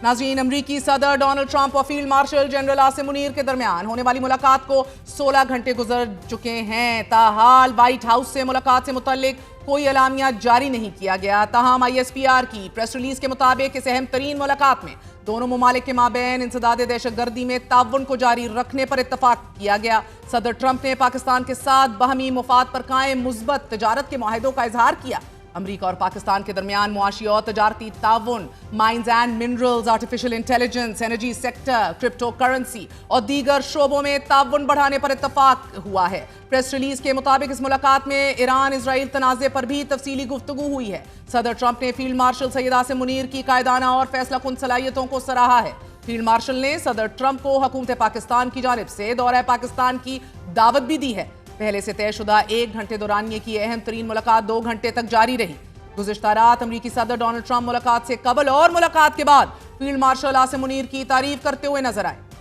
ناظرین، امریکی صدر ڈونلڈ ٹرمپ اور field marshal general Asim Munir کے درمیان ہونے والی ملاقات کو 16 گھنٹے گزر چکے ہیں، تاحال وائٹ ہاؤس سے ملاقات سے متعلق کوئی اعلامیہ جاری نہیں کیا گیا۔ تاہم ISPR کی پریس ریلیز کے مطابق اس اہم ترین ملاقات میں دونوں ممالک کے مابین انسداد دہشت گردی میں تعاون کو جاری رکھنے پر اتفاق کیا گیا۔ صدر ٹرمپ نے پاکستان کے ساتھ باہمی مفاد پر قائم مثبت تجارت کے معاہدوں کا اظہار کیا۔ امریکہ اور پاکستان کے درمیان معاشی اور تجارتی تعاون، mines and minerals, artificial intelligence, energy sector, crypto currency اور دیگر شعبوں میں تعاون بڑھانے پر اتفاق ہوا ہے۔ پریس ریلیز کے مطابق اس ملاقات میں ایران اسرائیل تنازع پر بھی تفصیلی گفتگو ہوئی ہے۔ صدر ٹرمپ نے فیلڈ مارشل سید عاصم منیر کی قائدانہ اور فیصلہ کن صلاحیتوں کو سراہا ہے۔ فیلڈ مارشل نے صدر ٹرمپ کو حکومت پاکستان کی جانب سے دورہ پاکستان کی دعوت بھی دی ہے۔ پہلے سے طے شدہ 1 گھنٹے دورانیے کی اہم ترین ملاقات 2 گھنٹے تک جاری رہی۔ گزشتہ رات امریکی صدر ڈونلڈ ٹرمپ ملاقات سے قبل اور ملاقات کے بعد فیلڈ مارشل عاصم منیر کی تعریف کرتے ہوئے نظر آئے۔